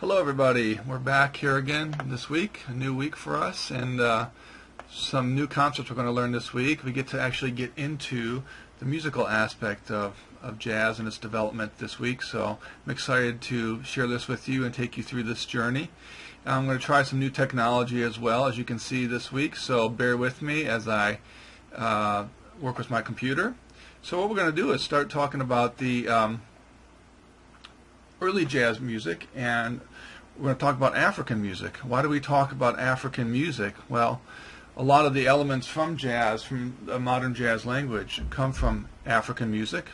Hello everybody, we're back here again this week, a new week for us, and some new concepts we're going to learn this week. We get to actually get into the musical aspect of jazz and its development this week, so I'm excited to share this with you and take you through this journey. I'm going to try some new technology as well, as you can see this week, so bear with me as I work with my computer. So what we're going to do is start talking about the early jazz music, and we're going to talk about African music. Why do we talk about African music? Well, a lot of the elements from jazz, from the modern jazz language, come from African music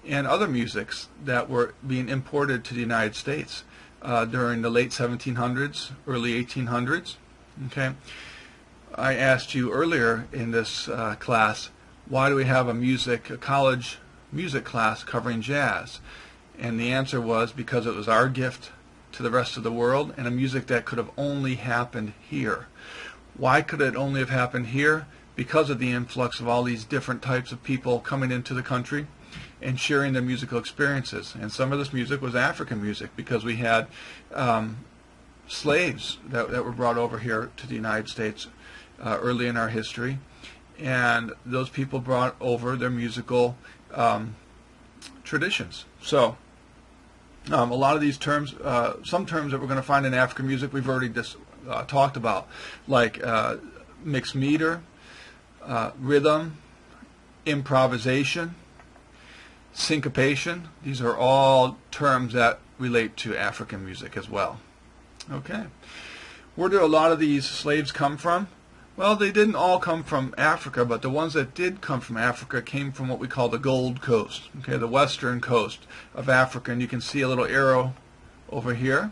and other musics that were being imported to the United States during the late 1700s, early 1800s. Okay, I asked you earlier in this class, why do we have a college music class covering jazz? And the answer was because it was our gift to the rest of the world, and a music that could have only happened here. Why could it only have happened here? Because of the influx of all these different types of people coming into the country and sharing their musical experiences. And some of this music was African music, because we had slaves that were brought over here to the United States early in our history, and those people brought over their musical traditions. So a lot of these terms, some terms that we're going to find in African music we've already talked about, like mixed meter, rhythm, improvisation, syncopation. These are all terms that relate to African music as well. Okay. Where do a lot of these slaves come from? Well, they didn't all come from Africa, but the ones that did come from Africa came from what we call the Gold Coast, okay, the western coast of Africa. And you can see a little arrow over here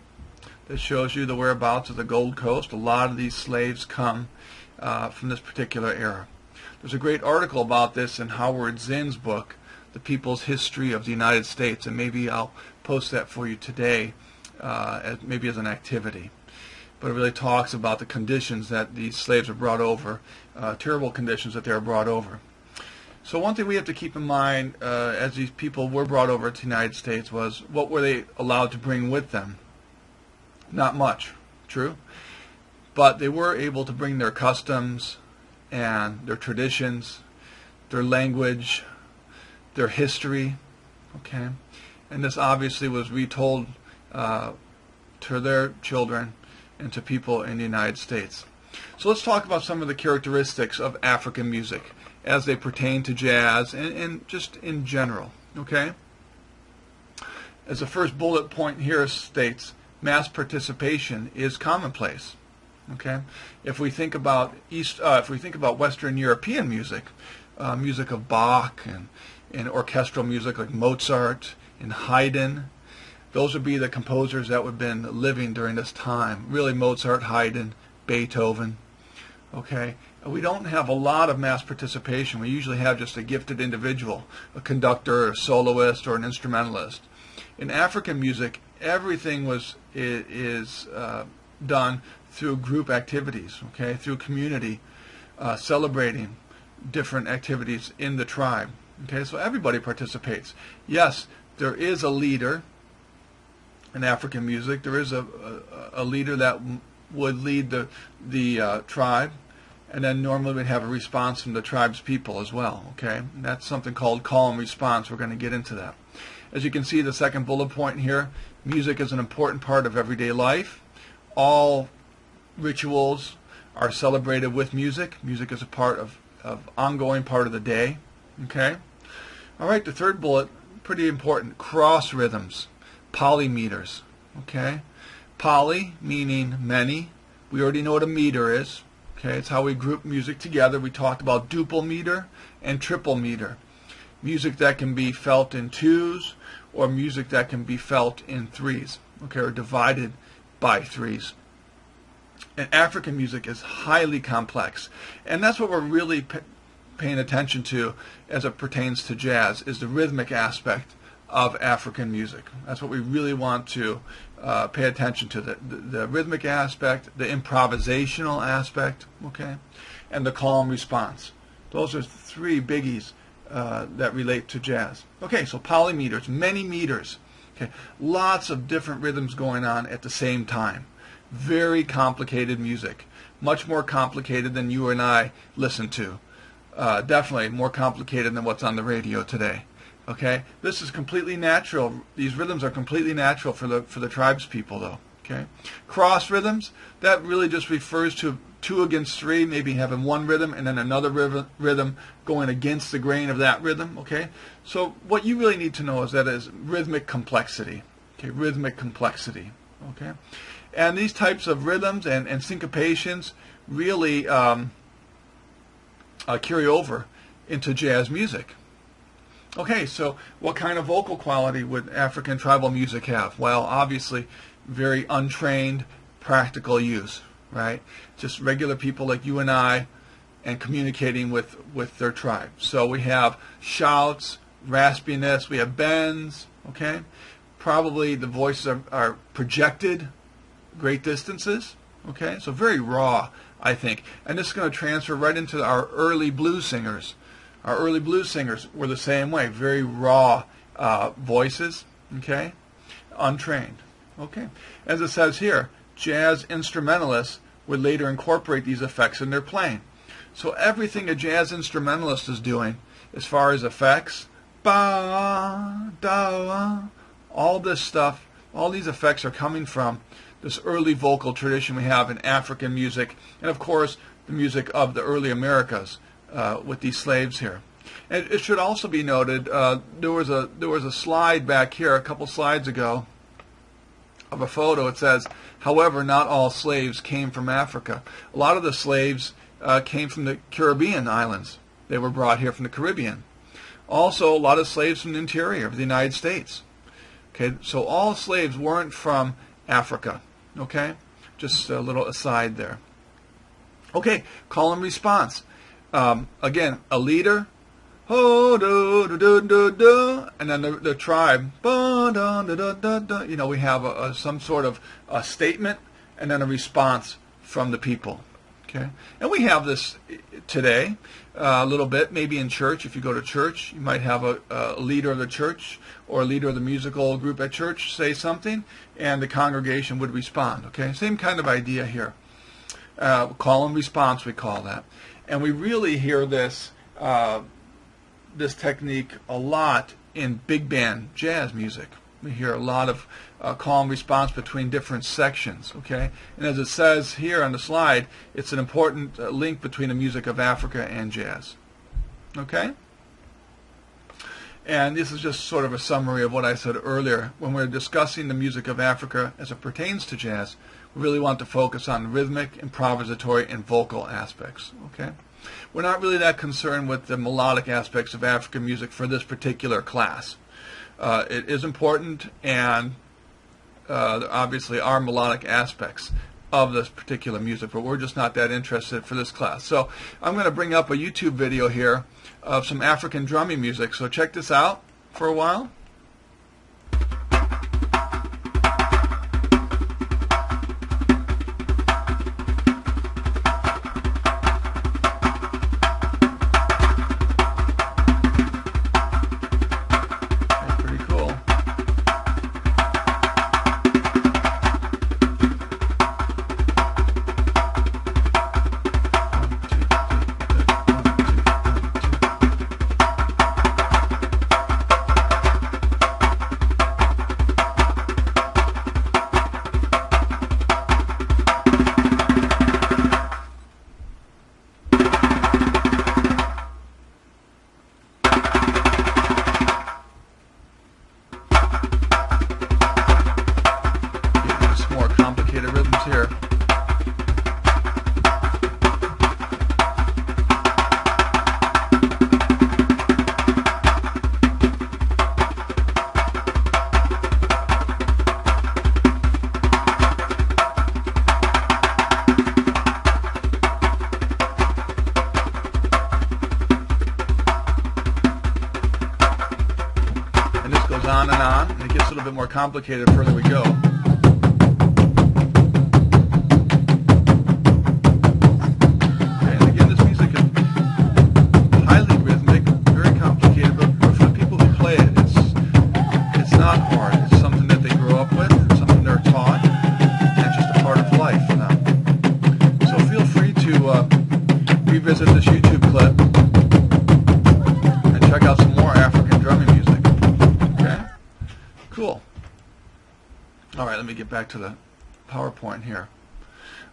that shows you the whereabouts of the Gold Coast. A lot of these slaves come from this particular era. There's a great article about this in Howard Zinn's book, The People's History of the United States, and maybe I'll post that for you today, maybe as an activity. But it really talks about the conditions that these slaves are brought over, terrible conditions that they are brought over. So one thing we have to keep in mind as these people were brought over to the United States was, what were they allowed to bring with them? Not much, true? But they were able to bring their customs and their traditions, their language, their history, okay? And this obviously was retold to their children and to people in the United States. So let's talk about some of the characteristics of African music as they pertain to jazz and just in general, okay? As the first bullet point here states, mass participation is commonplace, okay? If we think about Western European music, music of Bach and orchestral music like Mozart and Haydn, those would be the composers that would have been living during this time. Really, Mozart, Haydn, Beethoven. Okay, we don't have a lot of mass participation. We usually have just a gifted individual, a conductor, a soloist, or an instrumentalist. In African music, everything is done through group activities. Okay, through community, celebrating different activities in the tribe. Okay, so everybody participates. Yes, there is a leader. In African music, there is a leader that would lead the tribe, and then normally we'd have a response from the tribe's people as well. Okay, and that's something called call and response. We're going to get into that. As you can see, the second bullet point here, music is an important part of everyday life. All rituals are celebrated with music. Music is a part of ongoing part of the day. Okay, all right. The third bullet, pretty important, cross rhythms. Polymeters, okay? Poly meaning many. We already know what a meter is, okay? It's how we group music together. We talked about duple meter and triple meter. Music that can be felt in twos, or music that can be felt in threes, okay, or divided by threes. And African music is highly complex, and that's what we're really paying attention to as it pertains to jazz, is the rhythmic aspect of African music. That's what we really want to pay attention to, the rhythmic aspect, the improvisational aspect, okay, and the call and response. Those are three biggies that relate to jazz. Okay, so polymeters, many meters. Okay, lots of different rhythms going on at the same time. Very complicated music, much more complicated than you and I listen to. Definitely more complicated than what's on the radio today. Okay, this is completely natural. These rhythms are completely natural for the tribes people, though. Okay, cross rhythms, that really just refers to 2 against 3, maybe having one rhythm and then another rhythm going against the grain of that rhythm. Okay, so what you really need to know is that is rhythmic complexity. Okay, rhythmic complexity. Okay, and these types of rhythms and syncopations really carry over into jazz music. Okay, so what kind of vocal quality would African tribal music have? Well, obviously, very untrained, practical use, right? Just regular people like you and I, and communicating with their tribe. So we have shouts, raspiness, we have bends, okay? Probably the voices are projected great distances, okay? So very raw, I think. And this is going to transfer right into our early blues singers. Our early blues singers were the same way, very raw voices, okay, untrained, okay. As it says here, jazz instrumentalists would later incorporate these effects in their playing. So everything a jazz instrumentalist is doing, as far as effects, ba, da, all this stuff, all these effects are coming from this early vocal tradition we have in African music, and of course the music of the early Americas. With these slaves here. And it should also be noted, there was a slide back here a couple slides ago of a photo. It says, however, not all slaves came from Africa. A lot of the slaves came from the Caribbean islands. They were brought here from the Caribbean. Also, a lot of slaves from the interior of the United States. Okay, so all slaves weren't from Africa. Okay, just a little aside there. Okay, call and response. Again, a leader, ho do do do do do, and then the tribe, ba da da da da da. You know, we have some sort of a statement and then a response from the people. Okay, and we have this today a little bit. Maybe in church, if you go to church, you might have a leader of the church or a leader of the musical group at church say something, and the congregation would respond. Okay, same kind of idea here. Call and response, we call that. And we really hear this this technique a lot in big band jazz music. We hear a lot of call and response between different sections. Okay, and as it says here on the slide, it's an important link between the music of Africa and jazz. Okay, and this is just sort of a summary of what I said earlier. When we're discussing the music of Africa as it pertains to jazz, we really want to focus on rhythmic, improvisatory, and vocal aspects. Okay, we're not really that concerned with the melodic aspects of African music for this particular class. It is important, and there obviously are melodic aspects of this particular music, but we're just not that interested for this class. So I'm going to bring up a YouTube video here of some African drumming music. So check this out for a while. Here. And this goes on, and it gets a little bit more complicated the further we go. It's not hard. It's All right, let me get back to the PowerPoint here.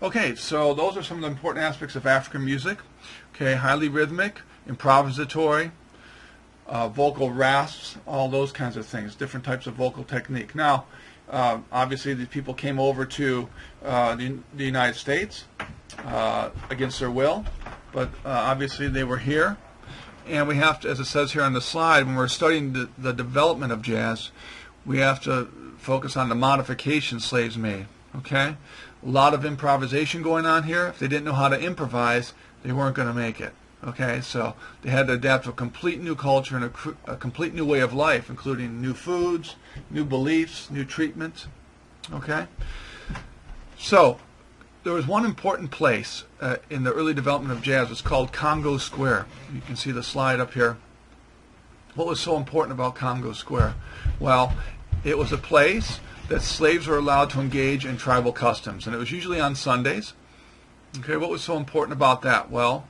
Okay, so those are some of the important aspects of African music. Okay, highly rhythmic, improvisatory, vocal rasps, all those kinds of things, different types of vocal technique. Now, obviously, these people came over to the United States against their will, but obviously they were here. And we have to, as it says here on the slide, when we're studying the development of jazz, we have to focus on the modifications slaves made. Okay? A lot of improvisation going on here. If they didn't know how to improvise, they weren't going to make it. Okay? So they had to adapt to a complete new culture and a complete new way of life, including new foods, new beliefs, new treatments. Okay? So there was one important place in the early development of jazz. It's called Congo Square. You can see the slide up here. What was so important about Congo Square? Well, it was a place that slaves were allowed to engage in tribal customs, and it was usually on Sundays. Okay, what was so important about that? Well,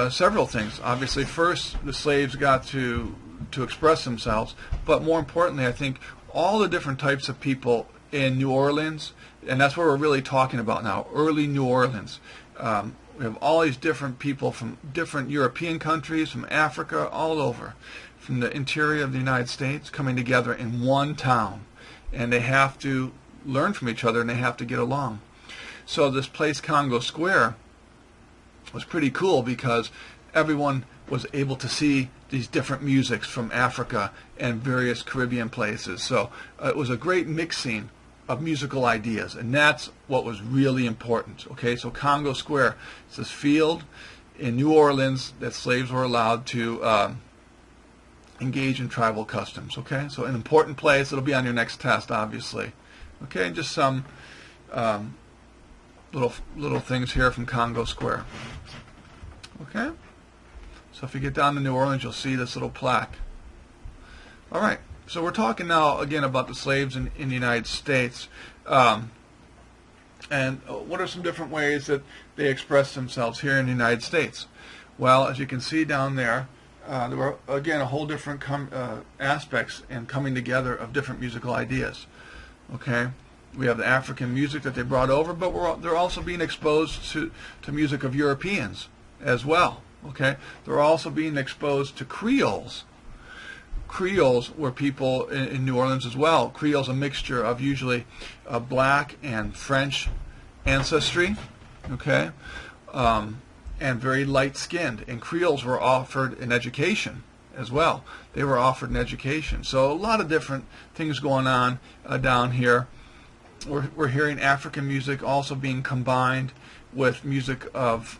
several things. Obviously, first, the slaves got to express themselves, but more importantly, I think all the different types of people in New Orleans, and that's what we're really talking about now, early New Orleans. We have all these different people from different European countries, from Africa, all over, from the interior of the United States, coming together in one town. And they have to learn from each other, and they have to get along. So this place, Congo Square, was pretty cool because everyone was able to see these different musics from Africa and various Caribbean places. So it was a great mixing of musical ideas, and that's what was really important. Okay, so Congo Square is this field in New Orleans that slaves were allowed to engage in tribal customs. Okay, so an important place. It'll be on your next test, obviously. Okay, and just some little things here from Congo Square. Okay, so if you get down to New Orleans, you'll see this little plaque. All right, so we're talking now again about the slaves in the United States, and what are some different ways that they express themselves here in the United States? Well, as you can see down there, there were, again, a whole different aspects and coming together of different musical ideas. Okay, we have the African music that they brought over, but they're also being exposed to music of Europeans as well. Okay, they're also being exposed to Creoles. Creoles were people in New Orleans as well. Creole's a mixture of usually black and French ancestry. Okay. And very light-skinned, and Creoles were offered an education as well. They were offered an education. So a lot of different things going on down here. We're hearing African music also being combined with music of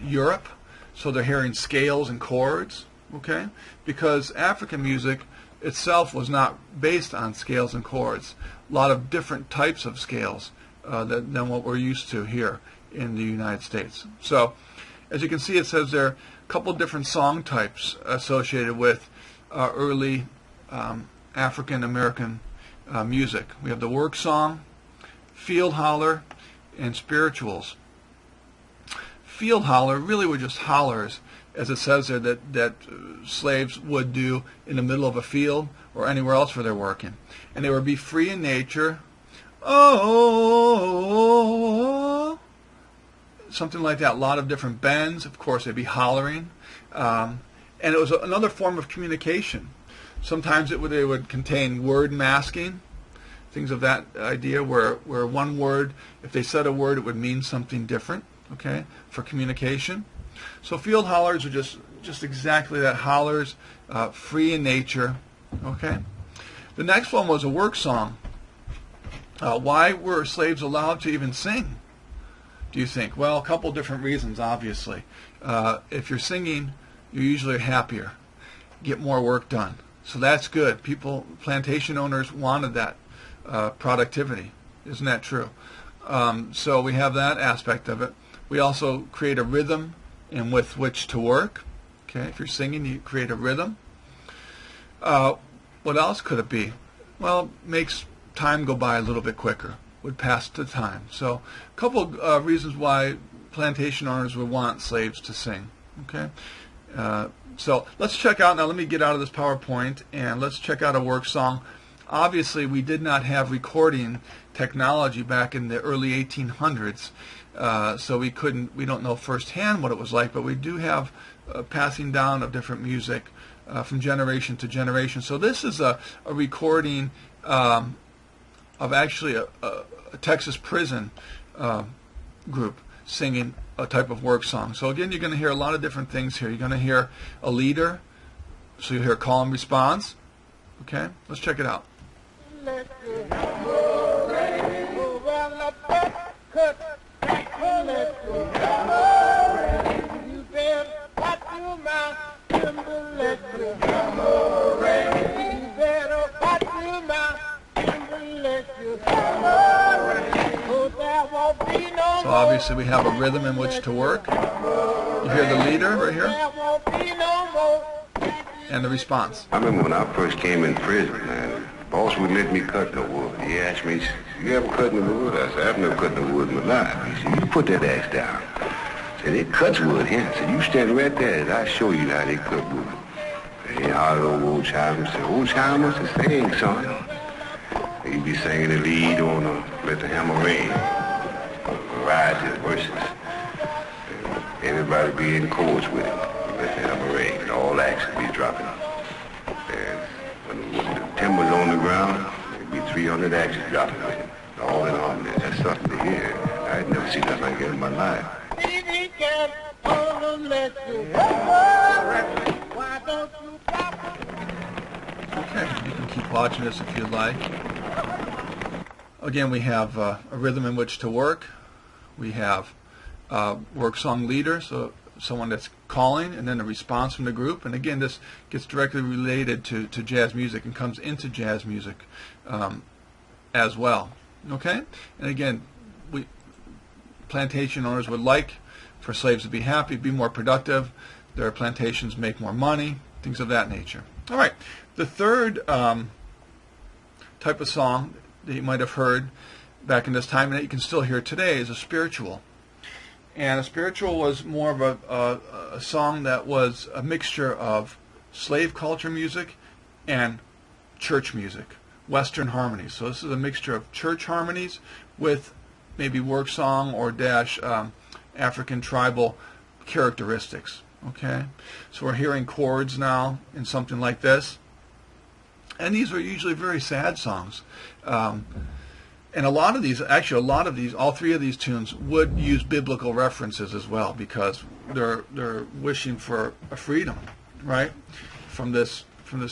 Europe. So they're hearing scales and chords, okay? Because African music itself was not based on scales and chords. A lot of different types of scales than what we're used to here in the United States. So, as you can see, it says there are a couple different song types associated with early African American music. We have the work song, field holler, and spirituals. Field holler really were just hollers, as it says there, that slaves would do in the middle of a field or anywhere else where they're working. And they would be free in nature. Oh, something like that. A lot of different bends. Of course, they'd be hollering. And it was another form of communication. Sometimes they would contain word masking, things of that idea, where one word, if they said a word, it would mean something different, okay, for communication. So field hollers are just exactly that, hollers, free in nature, okay. The next one was a work song. Why were slaves allowed to even sing, do you think? Well, a couple different reasons, obviously. If you're singing, you're usually happier, get more work done. So that's good. Plantation owners wanted that productivity. Isn't that true? So we have that aspect of it. We also create a rhythm in with which to work. Okay, if you're singing, you create a rhythm. What else could it be? Well, it makes time go by a little bit quicker. Would pass the time. So a couple of reasons why plantation owners would want slaves to sing. Okay, so let's check out now. Let me get out of this PowerPoint and let's check out a work song obviously we did not have recording technology back in the early 1800s, so we don't know firsthand what it was like, but we do have passing down of different music from generation to generation. So this is a recording of actually a Texas prison group singing a type of work song. So again, you're going to hear a lot of different things here. You're going to hear a leader, so you'll hear call and response. Okay, let's check it out. So obviously we have a rhythm in which to work. You hear the leader right here, and the response. I remember when I first came in prison, man, the boss wouldn't let me cut no wood. He asked me, "You ever cut no wood?" I said, "I've never cut no wood in my life." He said, "You put that axe down." I said, "It cuts wood here." I said, "You stand right there and I'll show you how they cut wood." And he hollered over Old Chalmers and said, "Old Chalmers, the sing, son." He'd be singing the lead on Let the Hammer Rain, ride his verses. And everybody be in chorus with him, Let the Hammer Rain, and all acts would be dropping. And when the timber's on the ground, there'd be 300 axes dropping with him, all in harmony. That's something to hear. I'd never seen nothing like that in my life. Okay, you can keep watching this if you'd like. Again, we have a rhythm in which to work. We have work song leader, so someone that's calling, and then a response from the group. And again, this gets directly related to jazz music and comes into jazz music as well. Okay? And again, plantation owners would like for slaves to be happy, be more productive, their plantations make more money, things of that nature. All right. The third type of song that you might have heard back in this time, and that you can still hear today, is a spiritual. And a spiritual was more of a song that was a mixture of slave culture music and church music, Western harmonies. So this is a mixture of church harmonies with maybe work song or African tribal characteristics. Okay, so we're hearing chords now in something like this. And these are usually very sad songs. And a lot of these, all three of these tunes would use biblical references as well, because they're wishing for a freedom, right, from this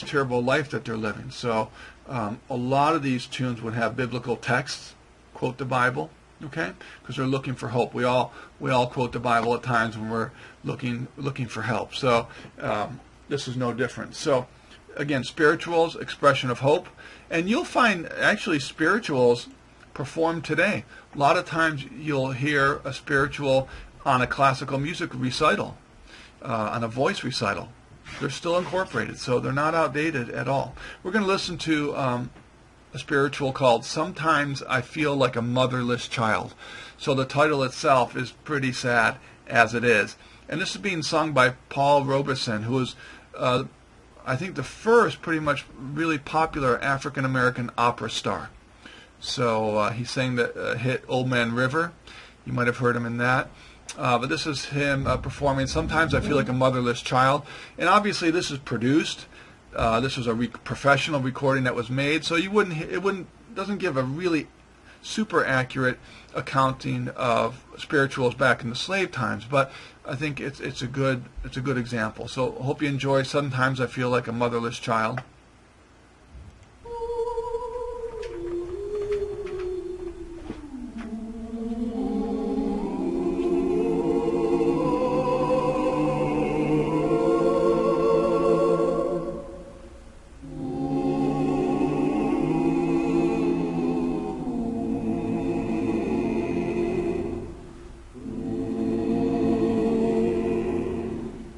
terrible life that they're living. So a lot of these tunes would have biblical texts, quote the Bible, okay, because they're looking for hope. We all quote the Bible at times when we're looking for help. So this is no different. So again, spirituals, expression of hope. And you'll find actually spirituals performed today. A lot of times you'll hear a spiritual on a classical music recital, on a voice recital. They're still incorporated, so they're not outdated at all. We're going to listen to a spiritual called Sometimes I Feel Like a Motherless Child. So the title itself is pretty sad as it is. And this is being sung by Paul Robeson, who is I think the first pretty much really popular African-American opera star. So he sang the hit Old Man River. You might have heard him in that. But this is him performing Sometimes I Feel Like a Motherless Child. And obviously this is produced. This was a professional recording that was made. So doesn't give a really super accurate accounting of spirituals back in the slave times, but I think it's a good example. So I hope you enjoy Sometimes I Feel Like a Motherless Child.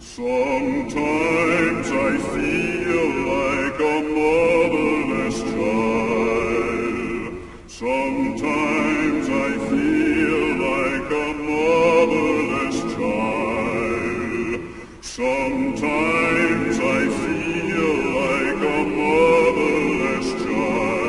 Sometimes I feel like a motherless child. Sometimes I feel like a motherless child. Sometimes I feel like a motherless child.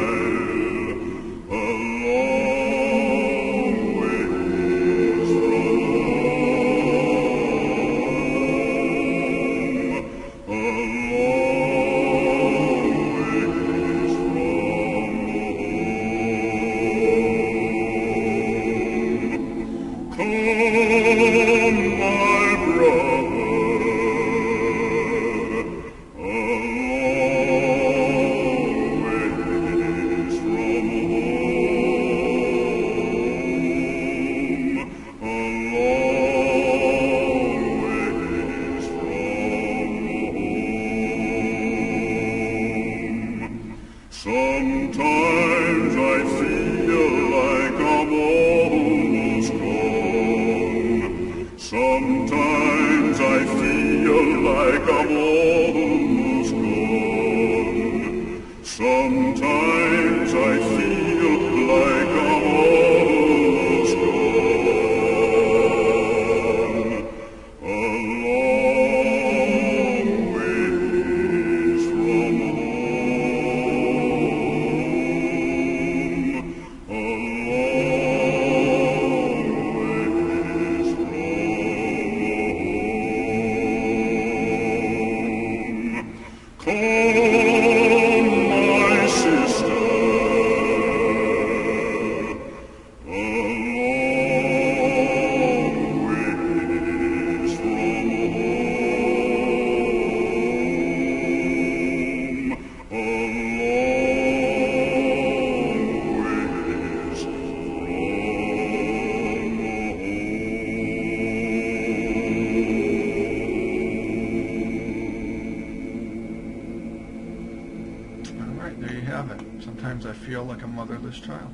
feel like a motherless child.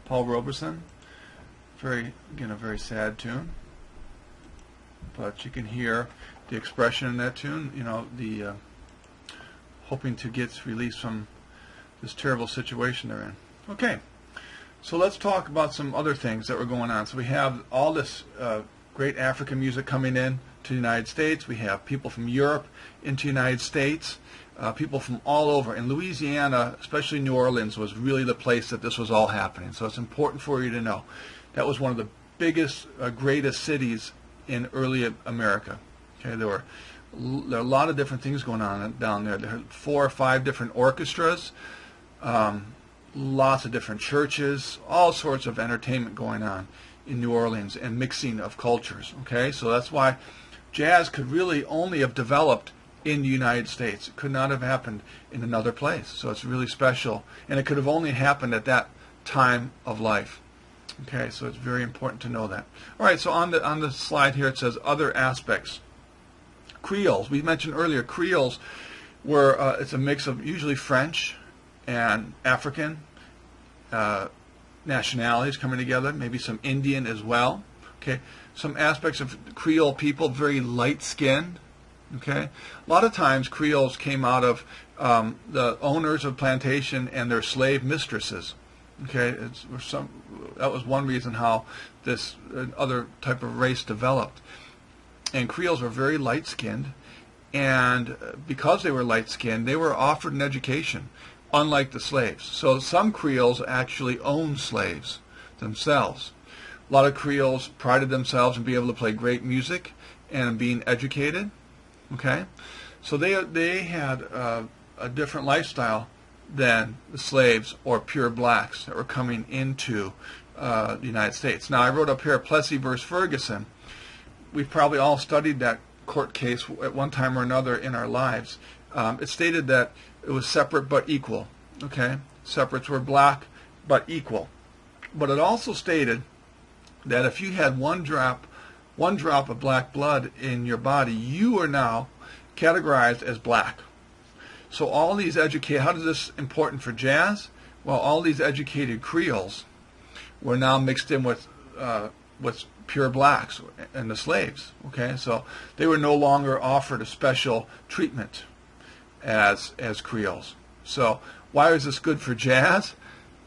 Paul Robeson, again, a very sad tune, but you can hear the expression in that tune, the hoping to get released from this terrible situation they're in. Okay, so let's talk about some other things that were going on. So we have all this great African music coming in to the United States. We have people from Europe into the United States, people from all over. In Louisiana, especially New Orleans, was really the place that this was all happening. So it's important for you to know. That was one of the biggest, greatest cities in early America. Okay, there are a lot of different things going on down there. There are 4 or 5 different orchestras, lots of different churches, all sorts of entertainment going on in New Orleans, and mixing of cultures. Okay, so that's why jazz could really only have developed in the United States. It could not have happened in another place. So it's really special, and it could have only happened at that time of life. Okay, so it's very important to know that. All right, so on the slide here it says other aspects. Creoles. We mentioned earlier Creoles were it's a mix of usually French and African nationalities coming together, maybe some Indian as well. Okay, some aspects of Creole people, very light-skinned. Okay, a lot of times Creoles came out of the owners of plantation and their slave mistresses. Okay, that was one reason how this other type of race developed. And Creoles were very light-skinned, and because they were light-skinned, they were offered an education, unlike the slaves. So some Creoles actually owned slaves themselves. A lot of Creoles prided themselves in being able to play great music and being educated. Okay, so they had a different lifestyle than the slaves or pure blacks that were coming into the United States. Now I wrote up here Plessy versus Ferguson. We've probably all studied that court case at one time or another in our lives. It stated that it was separate but equal. Okay, separates were black but equal. But it also stated that if you had one drop of black blood in your body, you are now categorized as black. So all these how is this important for jazz? Well, all these educated Creoles were now mixed in with pure blacks and the slaves. Okay, so they were no longer offered a special treatment as Creoles. So why is this good for jazz?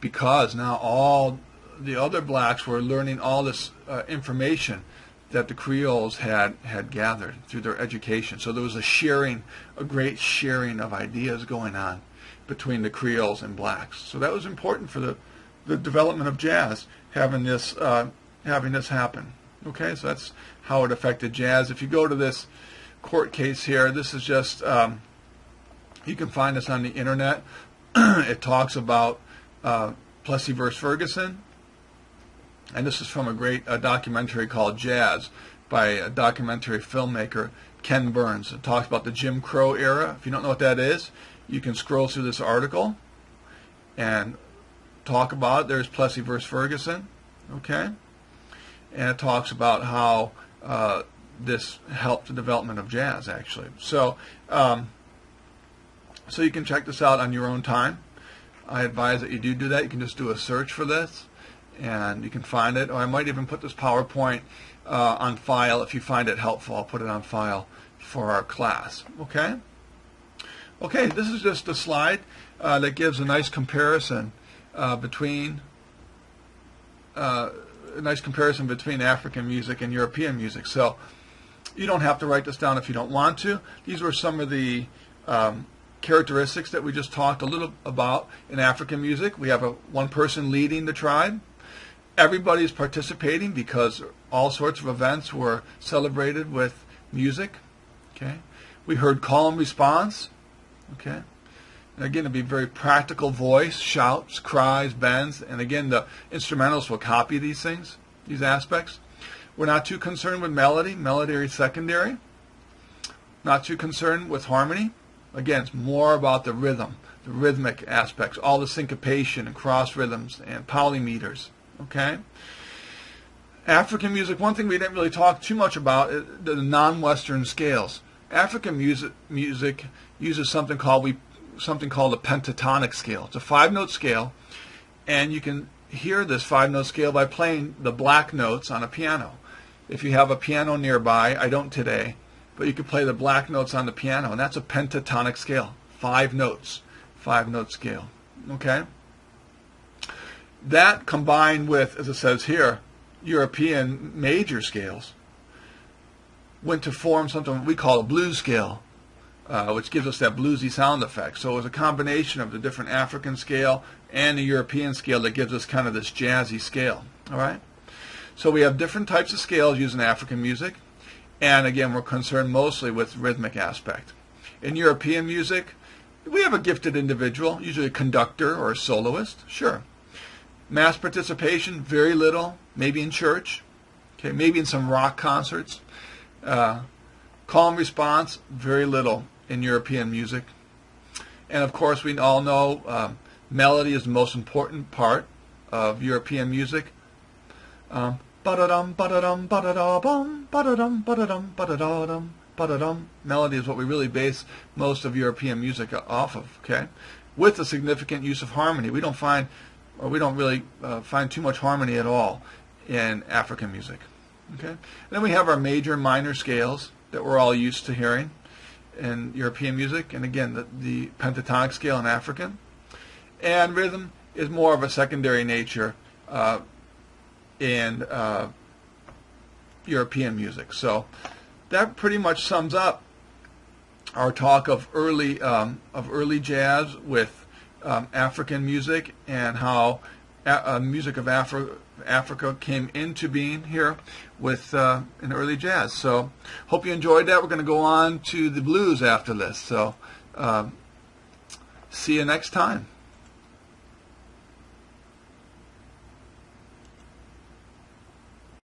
Because now all the other blacks were learning all this information that the Creoles had gathered through their education. So there was a great sharing of ideas going on between the Creoles and blacks. So that was important for the development of jazz, having this happen. Okay, so that's how it affected jazz. If you go to this court case here, this is just, you can find this on the internet. It talks about Plessy versus Ferguson. And this is from a great documentary called Jazz by a documentary filmmaker, Ken Burns. It talks about the Jim Crow era. If you don't know what that is, you can scroll through this article and talk about it. There's Plessy versus Ferguson. Okay? And it talks about how this helped the development of jazz, actually. So, so you can check this out on your own time. I advise that you do that. You can just do a search for this, and you can find it. Or I might even put this PowerPoint on file if you find it helpful. I'll put it on file for our class. Okay? Okay, this is just a slide that gives a nice comparison between African music and European music. So you don't have to write this down if you don't want to. These were some of the characteristics that we just talked a little about in African music. We have one person leading the tribe. Everybody's participating because all sorts of events were celebrated with music. Okay, we heard call and response. Okay, and again, it'd be very practical voice, shouts, cries, bends, and again, the instrumentals will copy these things, these aspects. We're not too concerned with melody. Melody is secondary. Not too concerned with harmony. Again, it's more about the rhythm, the rhythmic aspects, all the syncopation and cross rhythms and polymeters. Okay? African music, one thing we didn't really talk too much about is the non-Western scales. African music uses something called a pentatonic scale. It's a 5-note scale and you can hear this 5-note scale by playing the black notes on a piano. If you have a piano nearby, I don't today, but you can play the black notes on the piano, and that's a pentatonic scale, 5 notes, 5-note scale. Okay? That combined with, as it says here, European major scales went to form something we call a blues scale, which gives us that bluesy sound effect. So it was a combination of the different African scale and the European scale that gives us kind of this jazzy scale. All right? So we have different types of scales used in African music, and again, we're concerned mostly with rhythmic aspect. In European music, we have a gifted individual, usually a conductor or a soloist, sure. Mass participation, very little, maybe in church, okay, maybe in some rock concerts. Calm response, very little in European music. And of course, we all know melody is the most important part of European music. Ba-da-dum, ba-da-dum, ba-da-da-bum, ba-da-dum, ba-da-dum, ba-da-da-dum, ba-da-dum. Melody is what we really base most of European music off of, okay? With a significant use of harmony. We don't really find too much harmony at all in African music, okay? And then we have our major and minor scales that we're all used to hearing in European music, and again, the pentatonic scale in African. And rhythm is more of a secondary nature in European music. So that pretty much sums up our talk of early jazz with African music, and how music of Africa came into being here with in early jazz. So hope you enjoyed that. We're going to go on to the blues after this. So see you next time.